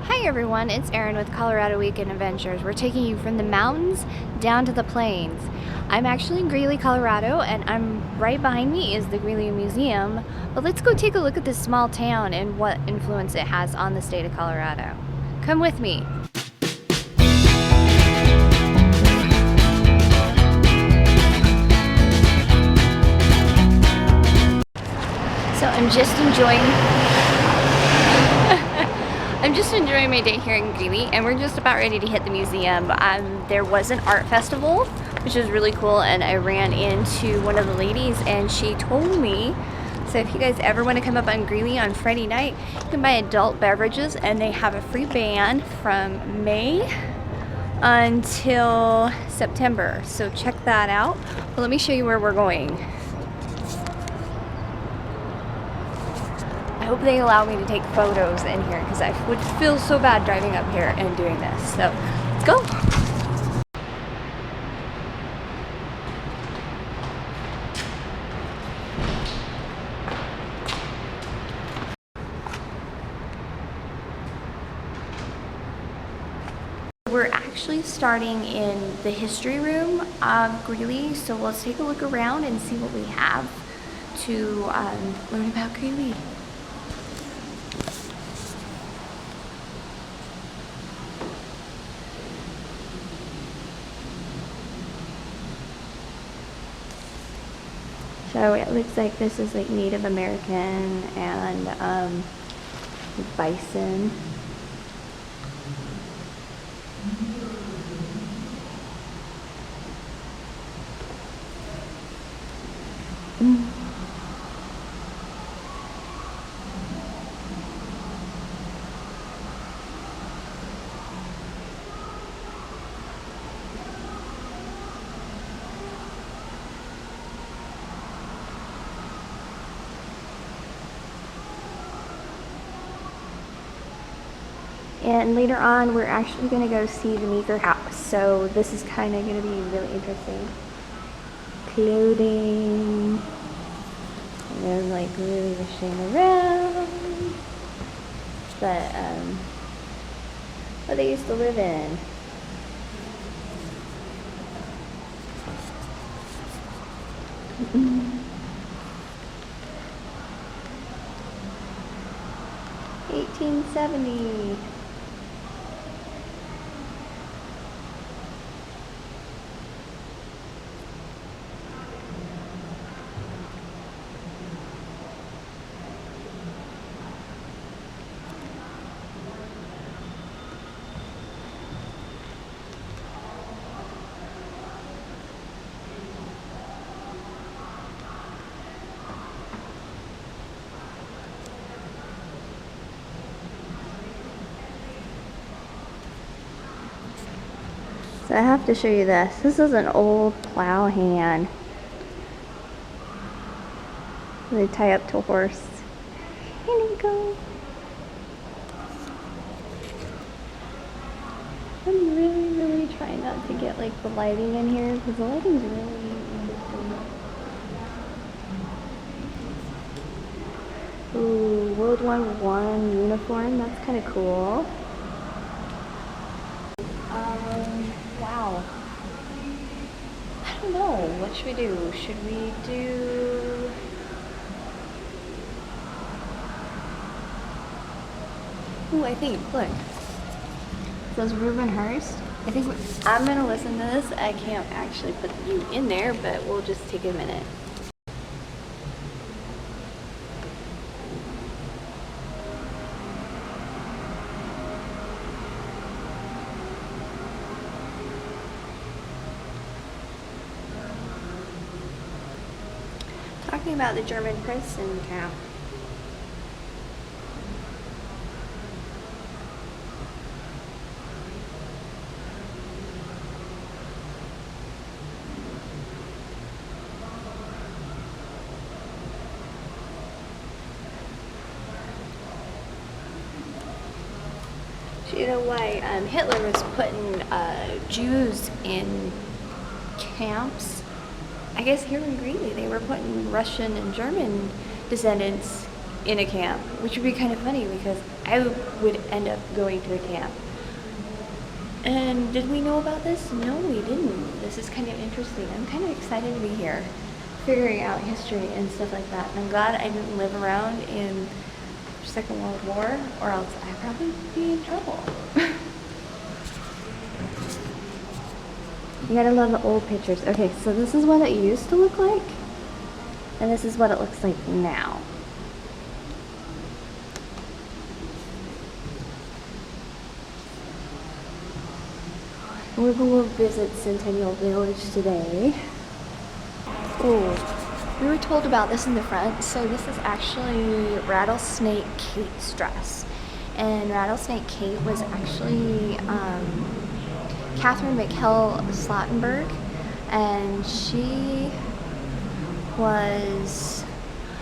Hi everyone, it's Arron with Colorado Weekend Adventures. We're taking you from the mountains down to the plains. I'm actually in Greeley, Colorado, and right behind me is the Greeley Museum. But let's go take a look at this small town and what influence it has on the state of Colorado. Come with me. So I'm just enjoying my day here in Greeley, and we're just about ready to hit the museum. There was an art festival, which was really cool, and I ran into one of the ladies and she told me, so if you guys ever want to come up on Greeley on Friday night, you can buy adult beverages and they have a free band from May until September, so check that out. But let me show you where we're going. I hope they allow me to take photos in here because I would feel so bad driving up here and doing this. So let's go. We're actually starting in the history room of Greeley, so let's take a look around and see what we have to learn about Greeley. So it looks like this is like Native American and bison. And later on, we're actually going to go see the Meeker house. So this is kind of going to be really interesting. Clothing. And they're like really rushing around. But, what they used to live in. Mm-hmm. 1870. So I have to show you this. This is an old plow hand. They tie up to a horse. Here you go. I'm really trying not to get like the lighting in here because the lighting's really interesting. Ooh, World War I uniform. That's kind of cool. Wow. I don't know. What should we do? Should we do... Ooh, I think, look. It says Reuben Hurst. I think I'm going to listen to this. I can't actually put you in there, but we'll just take a minute. Talking about the German prison camp. So you know why Hitler was putting Jews in camps? I guess here in Greeley they were putting Russian and German descendants in a camp, which would be kind of funny because I would end up going to a camp. And did we know about this? No, we didn't. This is kind of interesting. I'm kind of excited to be here, figuring out history and stuff like that. And I'm glad I didn't live around in Second World War, or else I'd probably be in trouble. You gotta love the old pictures. Okay, so this is what it used to look like, and this is what it looks like now. We're going to visit Centennial Village today. Oh, we were told about this in the front. So this is actually Rattlesnake Kate's dress. And Rattlesnake Kate was actually Catherine McHale Slottenberg. And she was,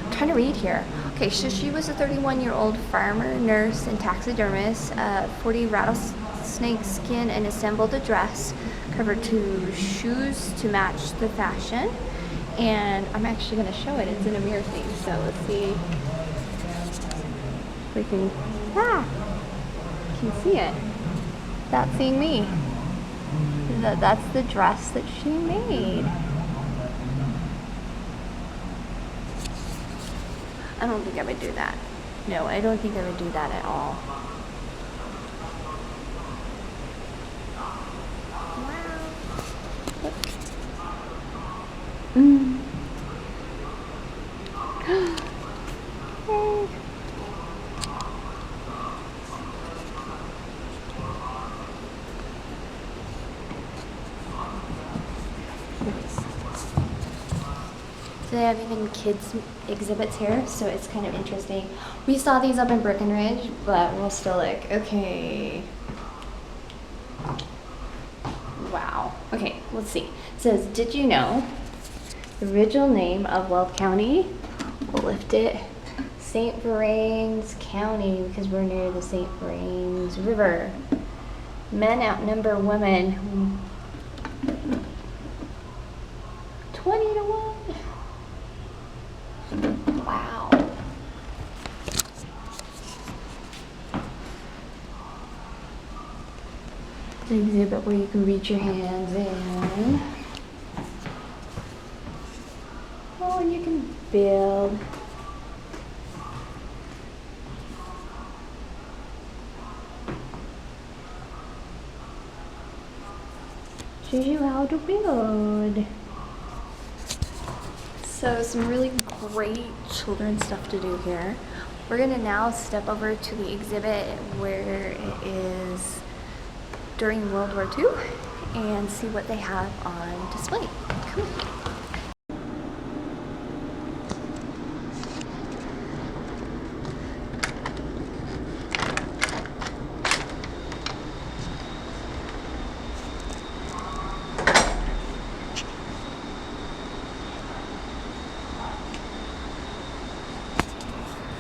I'm trying to read here. Okay, so she was a 31-year-old farmer, nurse, and taxidermist, 40 rattlesnake skin, and assembled a dress, covered 2 shoes to match the fashion. And I'm actually going to show it. It's in a mirror thing, so let's see if we can, you can see it. That's seeing me. That's the dress that she made. I don't think I would do that. No, I don't think I would do that at all. Wow. Look. Hey. So they have even kids exhibits here, so it's kind of interesting. We saw these up in Breckenridge, but we're still like, okay. Wow. Okay, let's see. It says, did you know the original name of Weld County? We'll lift it. St. Vrains County, because we're near the St. Vrains River. Men outnumber women 20 to 1. Wow. It's an exhibit where you can reach your hands in. Oh, and you can build. Shows you how to build. So some really great children's stuff to do here. We're gonna now step over to the exhibit where it is during World War II and see what they have on display. Come on.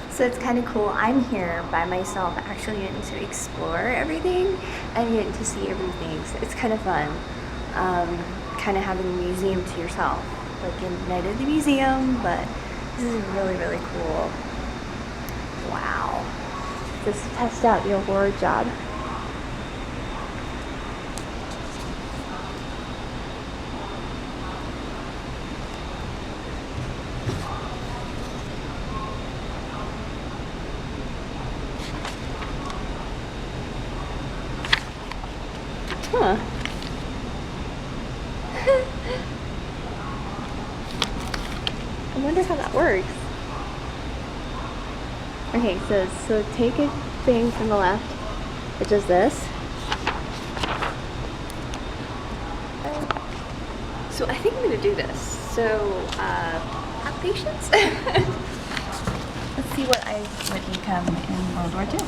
So it's kind of cool. I'm here by myself, actually getting to explore everything and getting to see everything. So it's kind of fun, kind of having a museum to yourself, like a night at the museum, but this is really, really cool. Wow. Just test out your word job. Huh. I wonder how that works. Okay, so take a thing from the left. It does this. So I think I'm gonna do this. So have patience. Let's see what can come in World War II.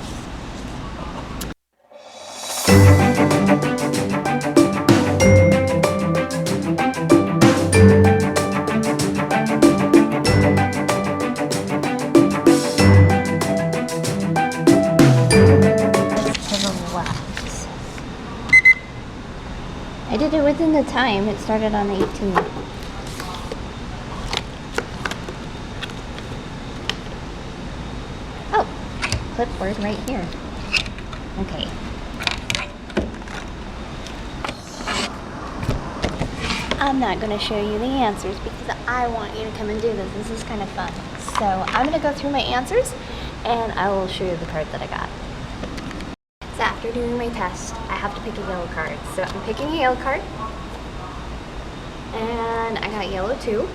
I did it within the time. It started on the 18th. clipboard right here. Okay. I'm not going to show you the answers because I want you to come and do this. This is kind of fun. So I'm going to go through my answers and I will show you the card that I got. So after doing my test, I have to pick a yellow card. So I'm picking a yellow card. And I got yellow too.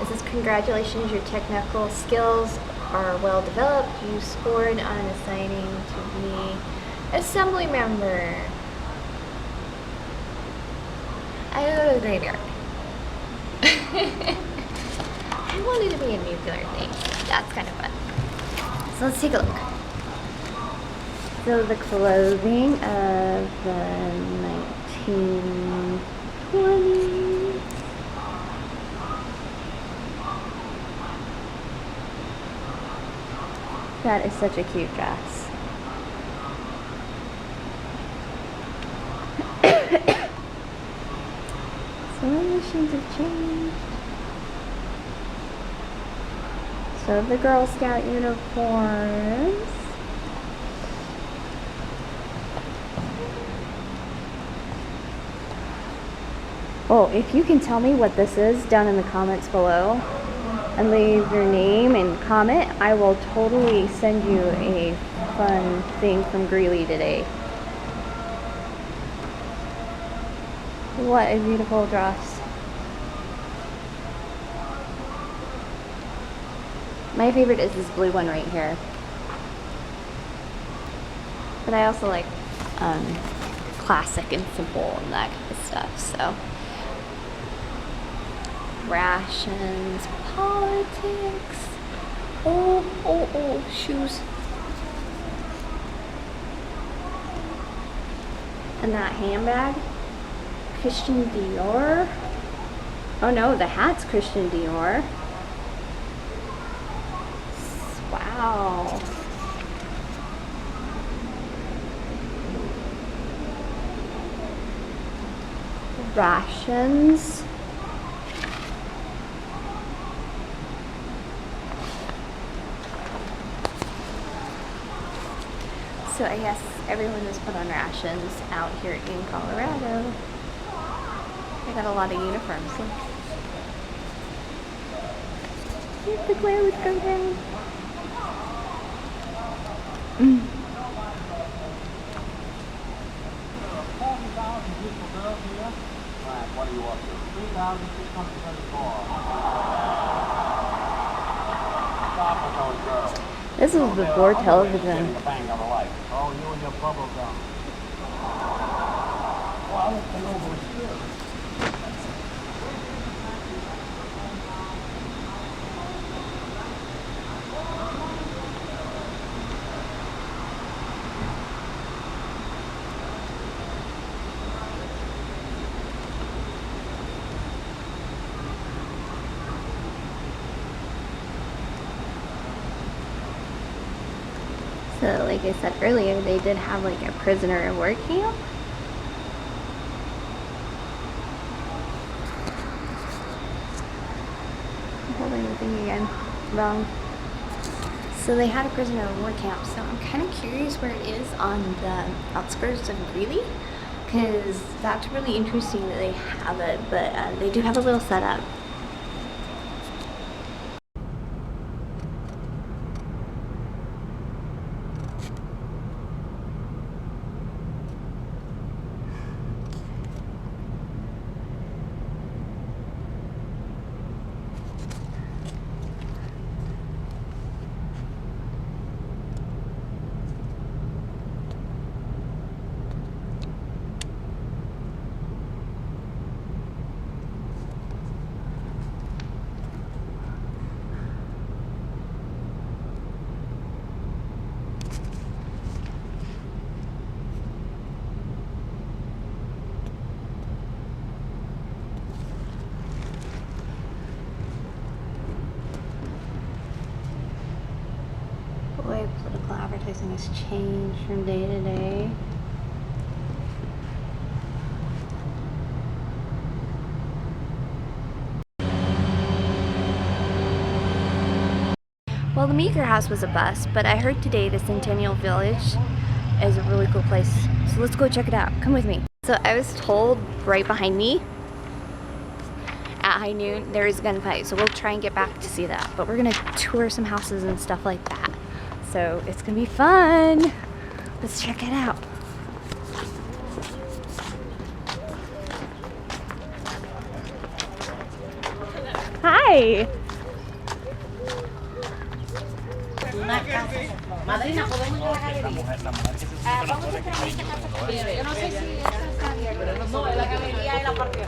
It says, congratulations, your technical skills are well developed. You scored on assigning to be assembly member. I go to the graveyard. I wanted to be a nuclear thing. That's kind of fun. So let's take a look. So the clothing of the 1920s. That is such a cute dress. Some machines have changed. So the Girl Scout uniforms. Oh, if you can tell me what this is down in the comments below and leave your name and comment, I will totally send you a fun thing from Greeley today. What a beautiful dress. My favorite is this blue one right here. But I also like classic and simple and that kind of stuff, so. Rations, politics. Oh, shoes. And that handbag. Christian Dior. Oh no, the hat's Christian Dior. Wow. Rations. So I guess everyone is put on rations out here in Colorado. I got a lot of uniforms. If the glare would go down. What do you want to? 3,634. This is before television. Oh, you and your bubble gum. Well, I won't come over here. So like I said earlier, they did have like a prisoner of war camp. I'm holding the thing again. Wrong. So they had a prisoner of war camp, so I'm kind of curious where it is on the outskirts of Greeley, because that's really interesting that they have it, but they do have a little setup. Boy, political advertising has changed from day to day. Well, the Meeker House was a bust, but I heard today the Centennial Village is a really cool place. So let's go check it out. Come with me. So I was told right behind me at high noon there is a gunfight, so we'll try and get back to see that. But we're gonna tour some houses and stuff like that. So it's gonna be fun. Let's check it out. Hi. Madrina, podemos ir a la galería. Vamos a esperar en esta casa primero. Yo no sé si esta está abierta. No, en la galería es la parte.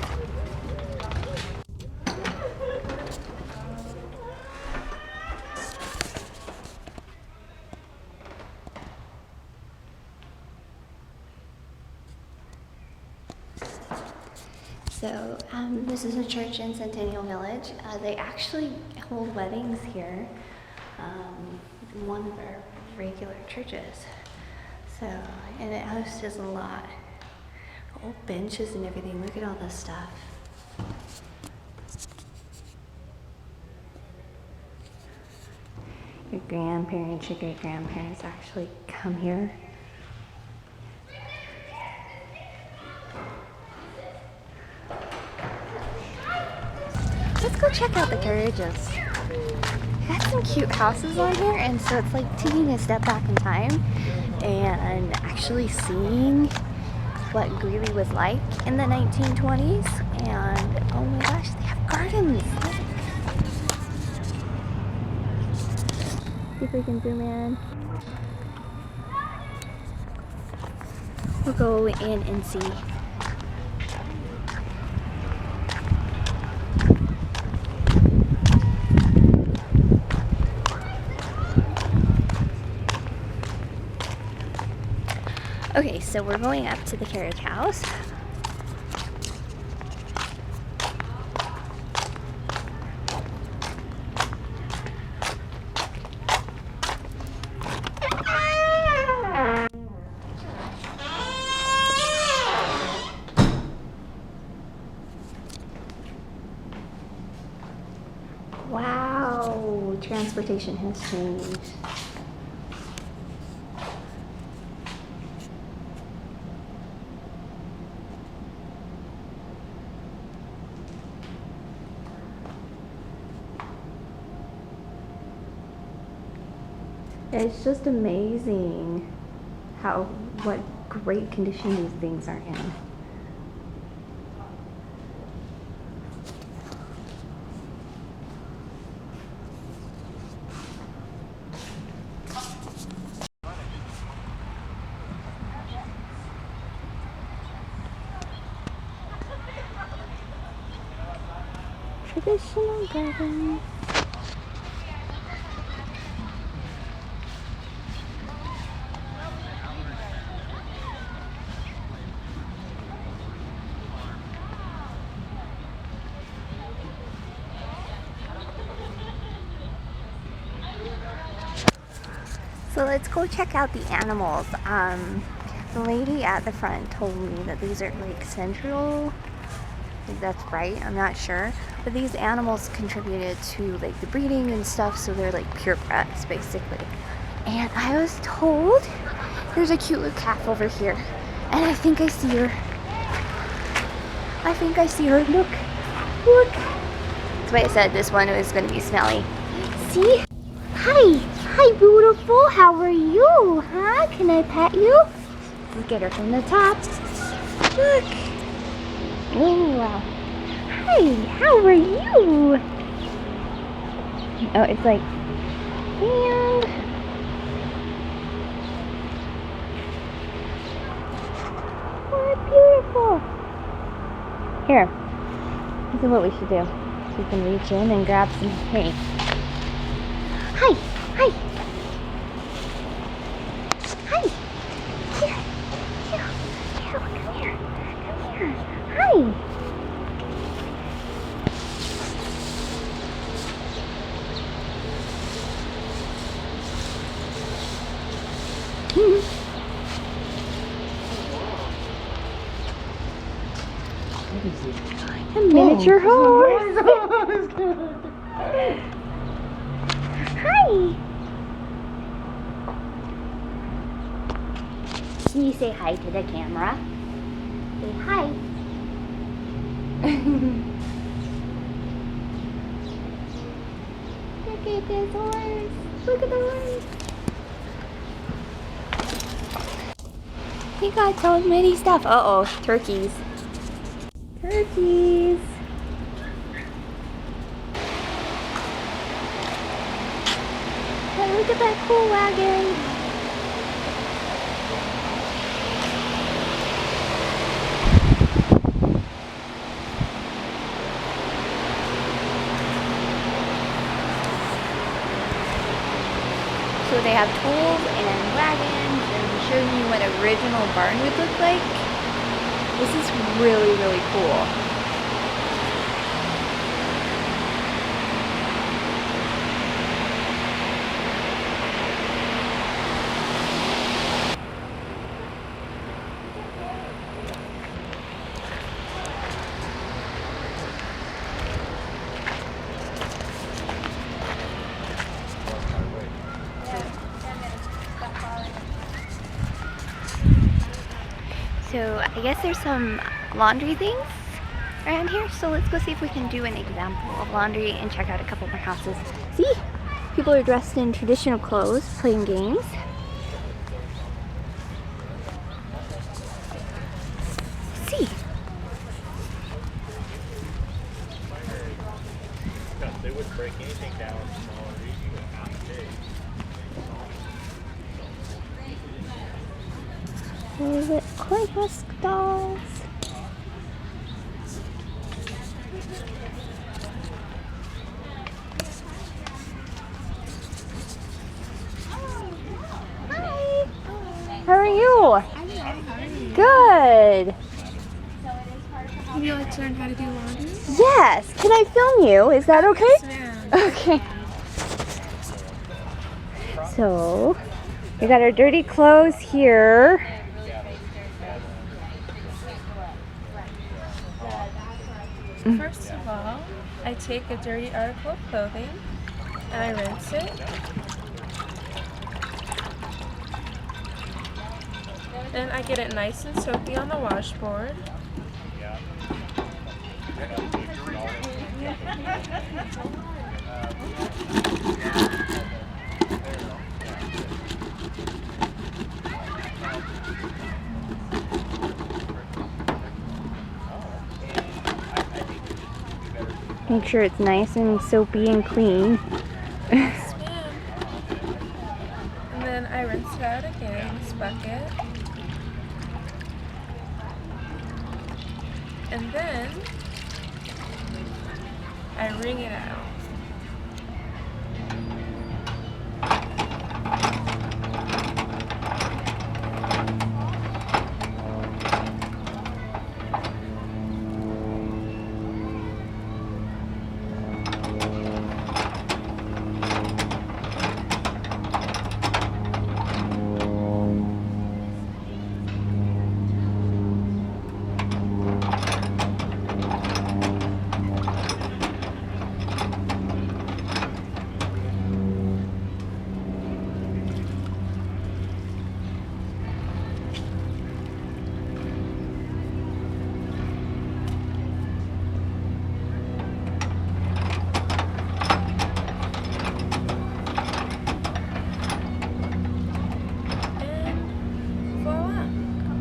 So this is a church in Centennial Village. They actually hold weddings here. One of our regular churches. So, and it hosts a lot. Old benches and everything. Look at all this stuff. Your grandparents, your great-grandparents actually come here. Let's go check out the carriages. Got some cute houses on here, and so it's like taking a step back in time and actually seeing what Greeley was like in the 1920s. And oh my gosh, they have gardens. See if we can zoom in. We'll go in and see. Okay, so we're going up to the carriage house. Wow, transportation has changed. It's just amazing what great condition these things are in. Traditional garden. So let's go check out the animals. The lady at the front told me that these are like central. I think that's right, I'm not sure. But these animals contributed to like the breeding and stuff, so they're like purebreds basically. And I was told there's a cute little calf over here. And I think I see her. I think I see her. Look. Look. That's why I said this one was going to be smelly. See? Hi. Hi, beautiful. How are you? Huh? Can I pet you? Look at her from the top. Look. Oh, wow. Hi. How are you? Oh, it's like, and oh, beautiful. Here. This is what we should do. So you can reach in and grab some hay. Hi. Hi. Hi. Here. Here. Here. Come here. Come here. Hi. A miniature horse. Hi. Can you say hi to the camera? Say hi. Look at this horse. Look at the horse. He got so many stuff. Uh-oh, turkeys. Turkeys. Hey, look at that cool wagon. So they have tools and wagons and showing you what an original barn would look like. This is really, really cool. So I guess there's some laundry things around here. So let's go see if we can do an example of laundry and check out a couple more houses. See? People are dressed in traditional clothes, playing games. See? They wouldn't break anything down smaller. What is it? Corn husk dolls. Hi. How are you? Good. Would you like to learn how to do laundry? Yes. Can I film you? Is that okay? Yes, Okay. So, we got our dirty clothes here. First of all, I take a dirty article of clothing and I rinse it. And I get it nice and soapy on the washboard. Make sure it's nice and soapy and clean. Yes, ma'am. And then I rinse it out again in this bucket. And then I wring it out.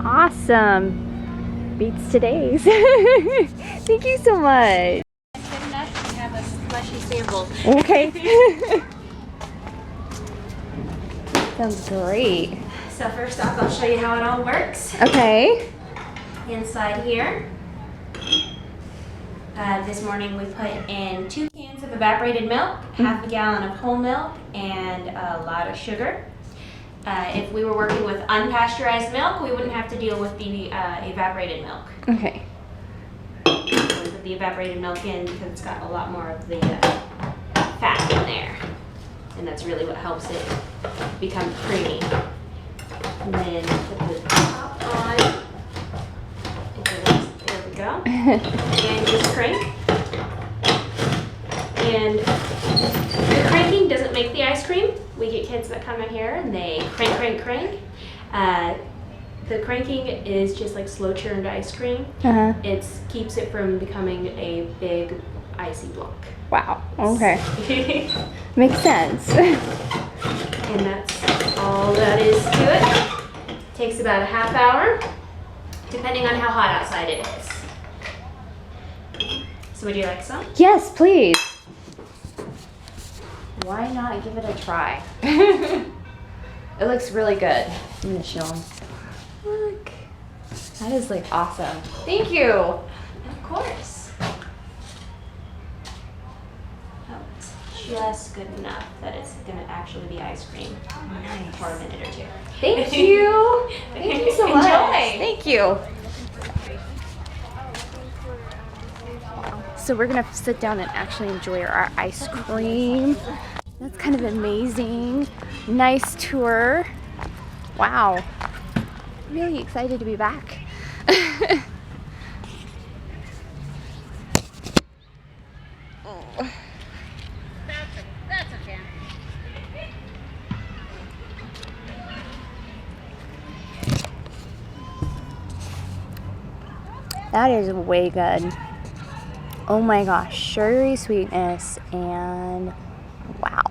Awesome. Beats today's. Thank you so much. Good enough to have a slushy sample. Okay. Sounds great. So first off, I'll show you how it all works. Okay. Inside here, this morning we put in 2 cans of evaporated milk, half a gallon of whole milk, and a lot of sugar. If we were working with unpasteurized milk, we wouldn't have to deal with the evaporated milk. Okay. We put the evaporated milk in because it's got a lot more of the fat in there. And that's really what helps it become creamy. And then put the top on. There we go. And just crank. And the cranking doesn't make the ice cream. We get kids that come in here and they crank, crank, crank. The cranking is just like slow churned ice cream. Uh-huh. It keeps it from becoming a big icy block. Wow. Okay. Makes sense. And that's all that is to it. Takes about a half hour, depending on how hot outside it is. So would you like some? Yes, please. Why not give it a try? It looks really good. I'm gonna show them. Look. That is like awesome. Thank you. Of course. Oh, it's just good enough that it's gonna actually be ice cream for a minute or two. Thank you. Thank you so much. Enjoy. Thank you. So we're gonna sit down and actually enjoy our ice cream. That's kind of amazing. Nice tour. Wow. Really excited to be back. That's okay. That is way good. Oh my gosh, sugary sweetness and wow.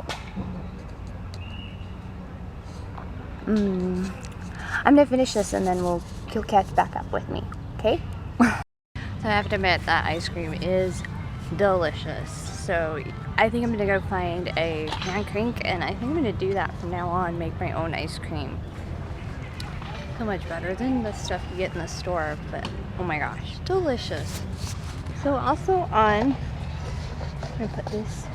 I'm gonna finish this and then you'll catch back up with me, okay? So I have to admit that ice cream is delicious. So I think I'm gonna go find a hand crank and I think I'm gonna do that from now on, make my own ice cream. So much better than the stuff you get in the store, but oh my gosh, delicious. So also on, I'm gonna put this,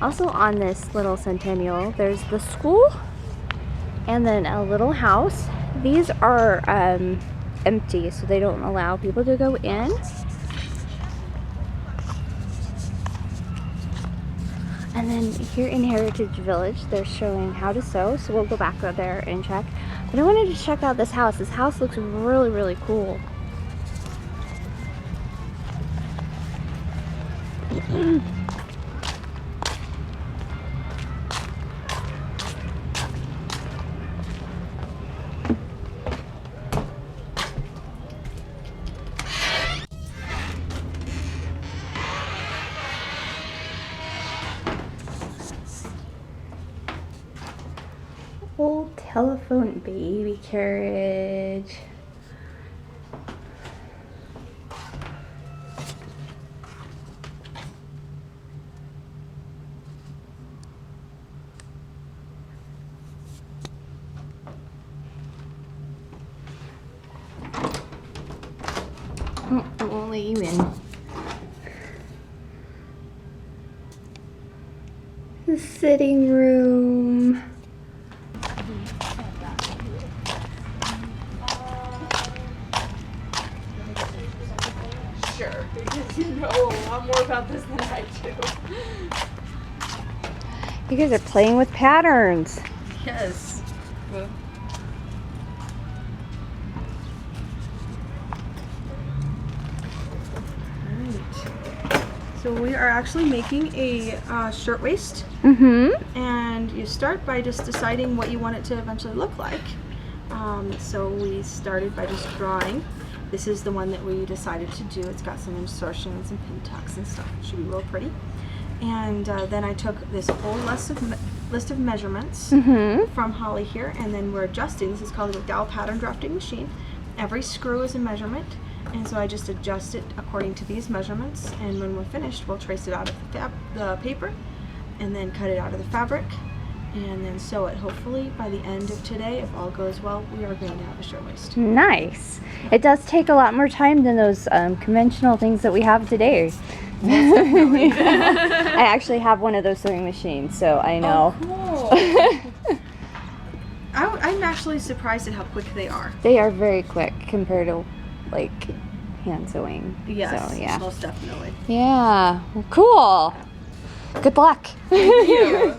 also on this little Centennial, there's the school and then a little house. These are empty, so they don't allow people to go in. And then here in Heritage Village, they're showing how to sew, so we'll go back out there and check. But I wanted to check out this house. This house looks really, really cool. Old telephone baby carriage. I won't let you in. The sitting room. Sure, because you know a lot more about this than I do. You guys are playing with patterns. Yes. Well, So we are actually making a shirtwaist, Mm-hmm. and you start by just deciding what you want it to eventually look like. So we started by just drawing. This is the one that we decided to do. It's got some insertions and pin tucks and stuff. It should be real pretty. And then I took this whole list of measurements from Holly here, and then we're adjusting. This is called the McDowell pattern drafting machine. Every screw is a measurement, and so I just adjust it according to these measurements, and when we're finished we'll trace it out of the paper and then cut it out of the fabric and then sew it. Hopefully by the end of today, if all goes well, we are going to have a shirtwaist. Nice. It does take a lot more time than those conventional things that we have today. I actually have one of those sewing machines, so I know. Oh, cool. I'm actually surprised at how quick they are. They are very quick compared to like hand sewing. Yes, So, yeah. most definitely. Yeah. Well, cool. Good luck. Thank you.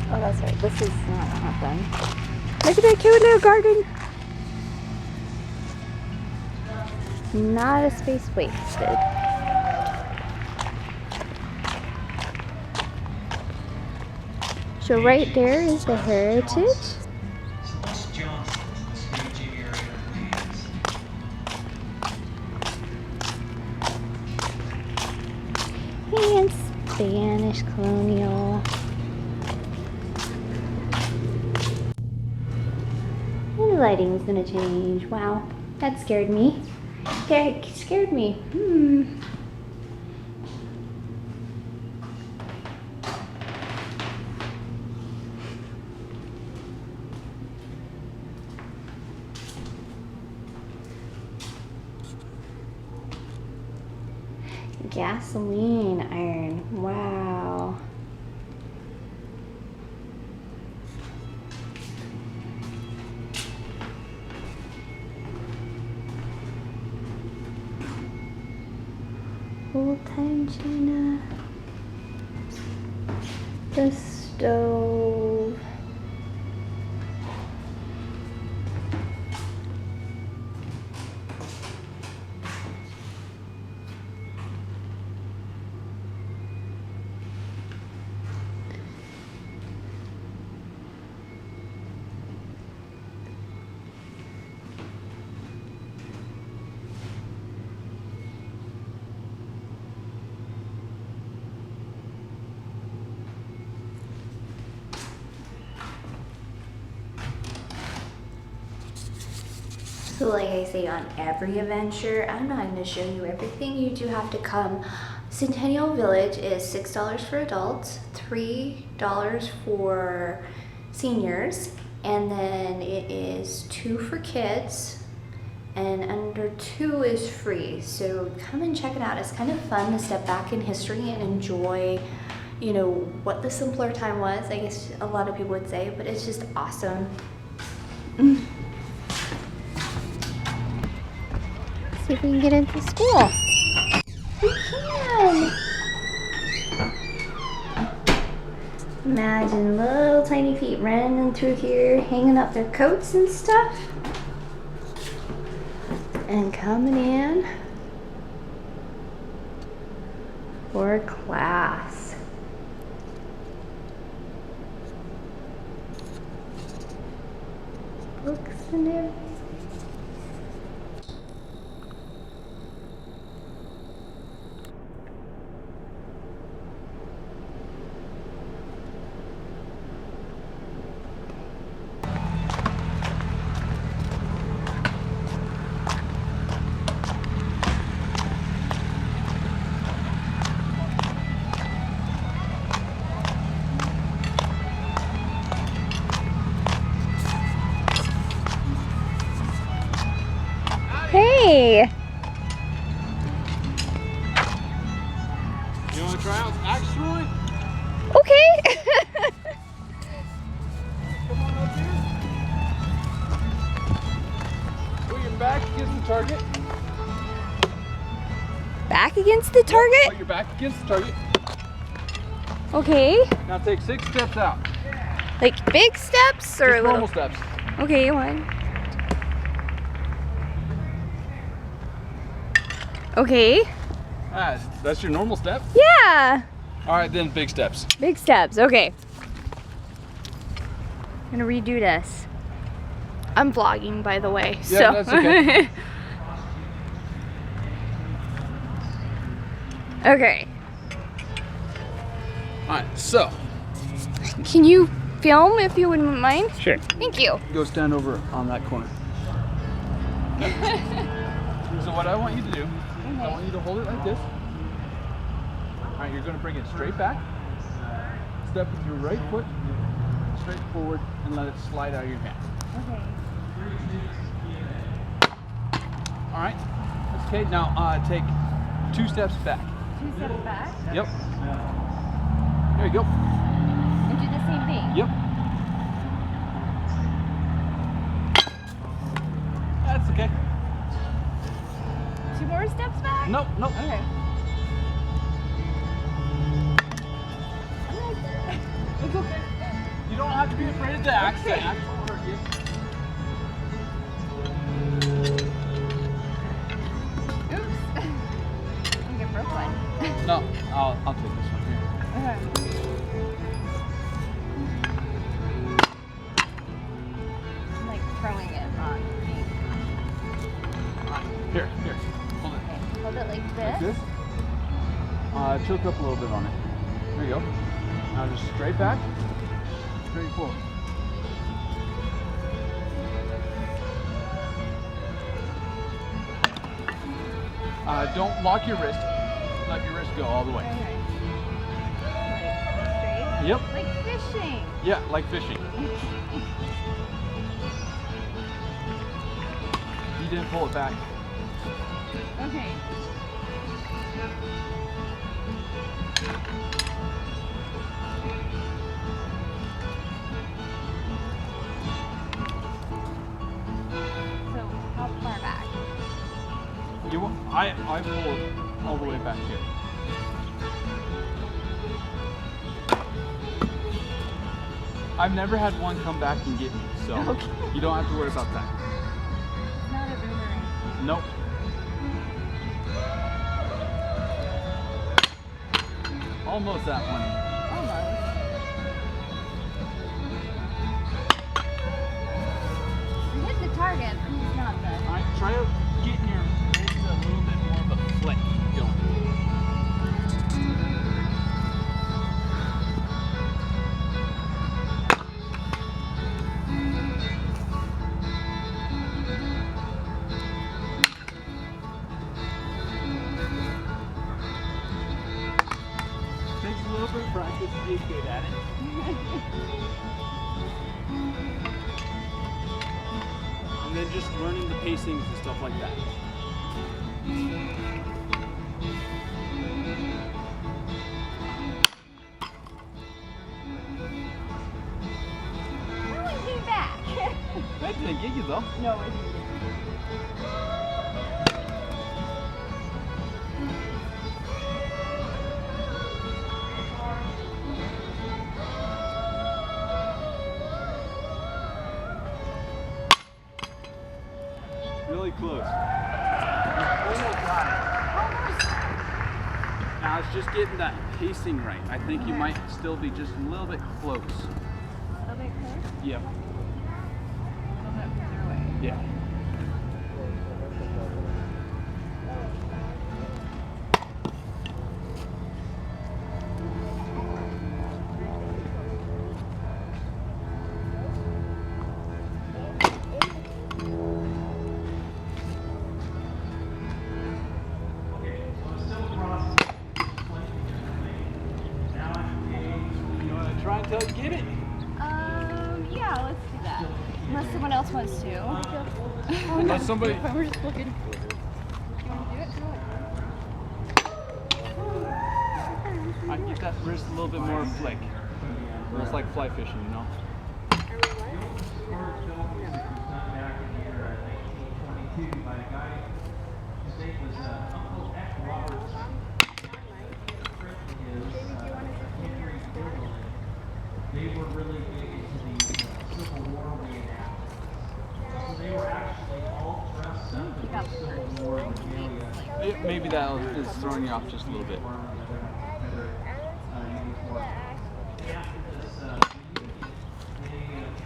Oh, that's right. This is not done. Look at that cute little garden. Not a space wasted. So right there is the Heritage. And Spanish colonial. And the lighting's gonna change. Wow, that scared me. Scared me. Gasoline iron. Wow. Old time china. The stove. So like I say on every adventure, I'm not going to show you everything. You do have to come. Centennial Village is $6 for adults, $3 for seniors, and then it is $2 for kids, and under 2 is free. So come and check it out. It's kind of fun to step back in history and enjoy, you know, what the simpler time was, I guess a lot of people would say, but it's just awesome. See if we can get into school. We can! Imagine little tiny feet running through here, hanging up their coats and stuff. And coming in for class. Books and everything. Hey! You want to try out actually? Okay! Come on up here. Put your back against the target. Back against the Put target? your back against the target. Okay. Now take 6 steps out. Like big steps or Just little? normal steps. Okay, 1. Okay. That's your normal step? Yeah. All right, then big steps. Big steps. Okay. I'm gonna redo this. I'm vlogging, by the way. Yeah, that's okay. Okay. All right, so. Can you film if you wouldn't mind? Sure. Thank you. Go stand over on that corner. So what I want you to do, I want you to hold it like this. All right, you're going to bring it straight back. Step with your right foot straight forward and let it slide out of your hand. Okay. All right. That's okay. Now take 2 steps back. 2 steps back? Yep. There you go. And do the same thing? Yep. That's okay. 2 more steps back? Nope, nope. Okay. It's okay. You don't have to be afraid of the axe. The axe won't hurt you. Oops. I think I broke one. No, I'll take this one here. Okay. tilt up a little bit on it. There you go. Now just straight back, straight forward. Don't lock your wrist. Let your wrist go all the way. Okay. Like straight? Yep. Like fishing. Yeah, like fishing. You didn't pull it back. Okay. So how far back? You want, I pulled all the way back here. I've never had one come back and get me, so Okay. you don't have to worry about that. It's not a boomerang. Nope. Almost that one. Almost. You hit the target, but it's not the. All right, try out getting your wrist a little bit more of a flick going. Takes a little bit of practice to get good at it. And then just learning the pacings and stuff like that. That one came back. That didn't get you though. No, it didn't. Really close. Almost got it. Now it's just getting that pacing right. I think you might still be just a little bit close. A little bit close? Yep. A little bit further away. Yeah. You want to try until you get it? Yeah, let's do that. Unless someone else wants to. Unless somebody. We're just looking. You want to do it? I can get that wrist a little bit more flick. Almost like fly fishing, you know? They were really big into the Civil War reenactments. So they were actually all dressed up in the Civil War regalia. Maybe that is throwing you off just a little bit.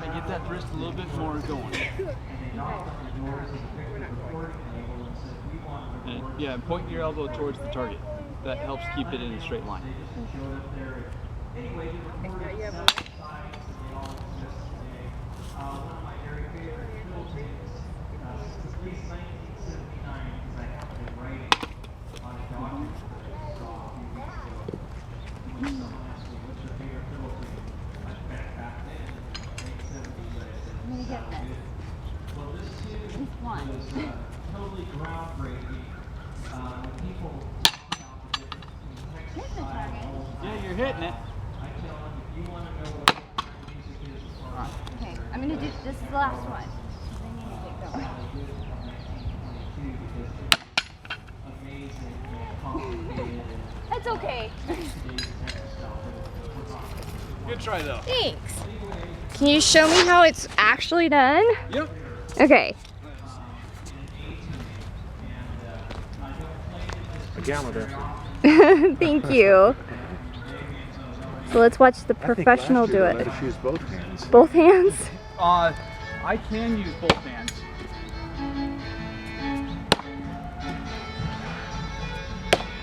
I get that wrist a little bit more going. And, yeah, point your elbow towards the target. That helps keep it in a straight line. Anyway, the recorded set sides and they all exist today. One of my very favorite buildings, since at least 1979, because I have been writing on a document that I saw a few weeks ago. When someone asked me, what's your favorite building? I bet back then, late 70s, I said, sound good. Well, this too was totally groundbreaking. When people talk about the difference between Texas style and old Yeah, you're hitting it. I tell them if you want to know what kind of music is for Okay, I'm gonna do. This is the last one. Then you need to get going. amazing and complicated That's okay. Good try though. Thanks. Can you show me how it's actually done? Yep. Okay. A gallon. Thank you. So let's watch the professional do it. Let us use both hands. Both hands? I can use both hands.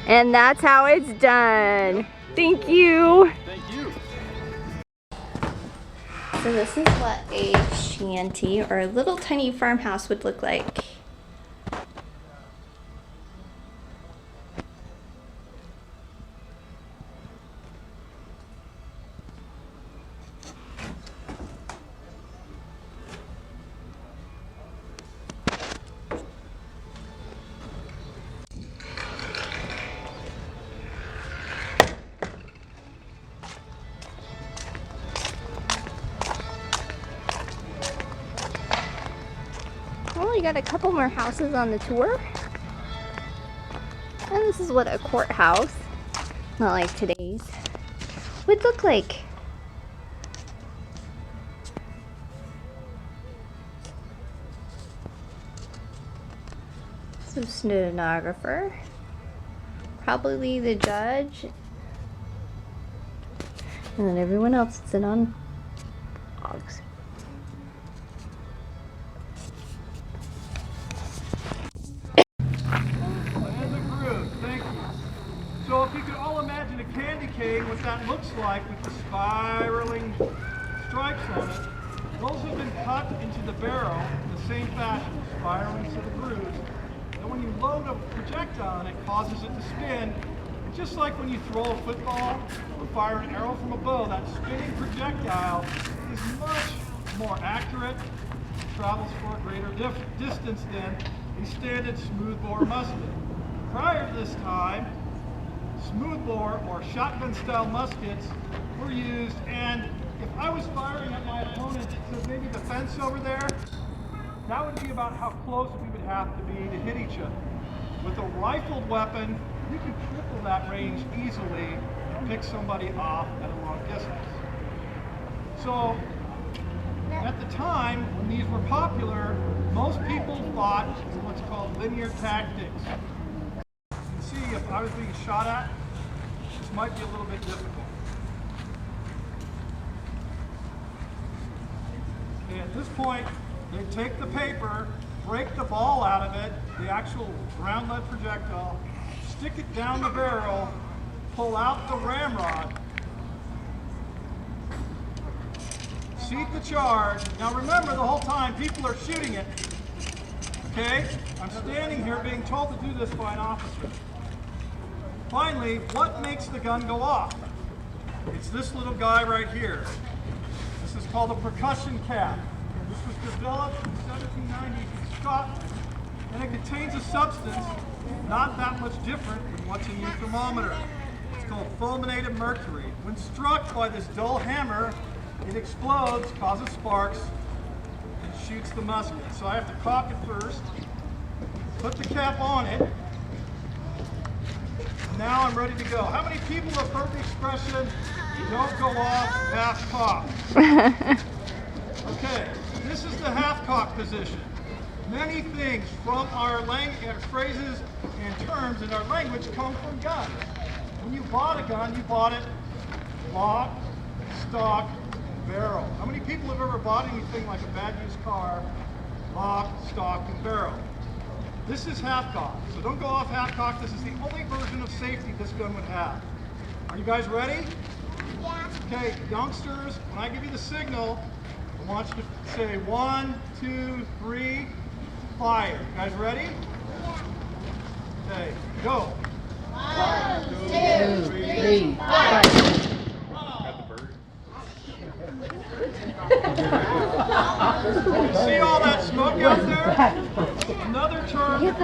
And that's how it's done. Thank you. Thank you. So this is what a shanty or a little tiny farmhouse would look like. Well, you got a couple more houses on the tour. And this is what a courthouse, not like today's, would look like. Some stenographer, probably the judge, and then everyone else sits on logs. And the groove, thank you. So if you could all imagine a candy cane, what that looks like with the spiraling stripes on it, those have been cut into the barrel in the same fashion, spiraling to the grooves. And when you load a projectile on it, causes it to spin. And just like when you throw a football or fire an arrow from a bow, that spinning projectile is much more accurate, travels for a greater distance than a standard smoothbore musket. Prior to this time, smoothbore or shotgun style muskets were used, and if I was firing at my opponent to maybe the fence over there, that would be about how close we would have to be to hit each other. With a rifled weapon, you can triple that range easily and pick somebody off at a long distance. So, at the time when these were popular, most people fought in what's called linear tactics. You can see if I was being shot at, this might be a little bit difficult. Okay, at this point, they take the paper, break the ball out of it, the actual round lead projectile, stick it down the barrel, pull out the ramrod, seat the charge. Now remember, the whole time people are shooting it. Okay? I'm standing here being told to do this by an officer. Finally, what makes the gun go off? It's this little guy right here. This is called a percussion cap. This was developed in 1790 in Scotland, and it contains a substance not that much different from what's in your thermometer. It's called fulminated mercury. When struck by this dull hammer, it explodes, causes sparks, and shoots the musket. So I have to cock it first, put the cap on it. Now I'm ready to go. How many people have heard the expression, don't go off half cock? Okay, this is the half cock position. Many things from our phrases and terms in our language come from guns. When you bought a gun, you bought it lock, stock, barrel. How many people have ever bought anything like a bad used car, lock, stock, and barrel? This is half cock, so don't go off half cock. This is the only version of safety this gun would have. Are you guys ready? Yeah. Okay, youngsters, when I give you the signal, I want you to say 1, 2, 3, fire. You guys ready? Yeah. Okay, go. 1, 2, 3, fire. See all that smoke out there? Another term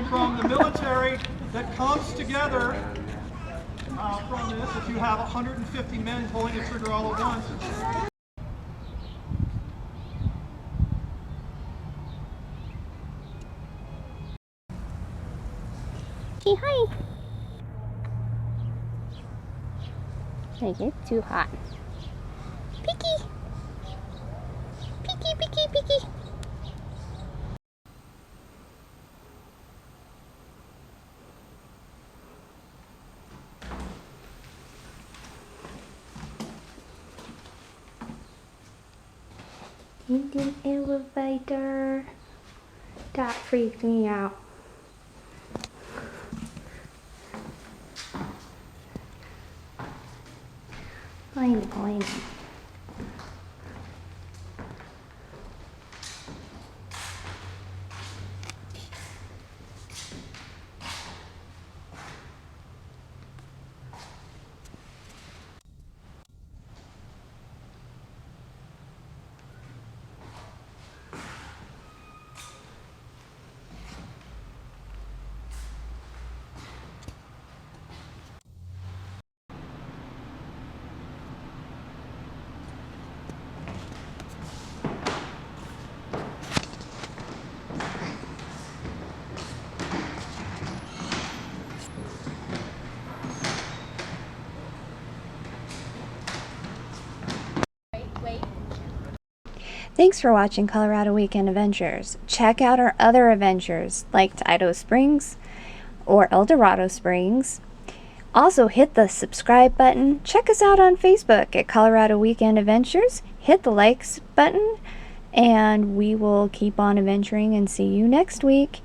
from the military that comes together from this, if you have 150 men pulling the trigger all at once. Hey, hi. Make it too hot. Picky. Picky, picky, picky. In the elevator. That freaked me out. Fine. Thanks for watching Colorado Weekend Adventures. Check out our other adventures like Idaho Springs or Eldorado Springs. Also hit the subscribe button. Check us out on Facebook at Colorado Weekend Adventures. Hit the likes button and we will keep on adventuring and see you next week.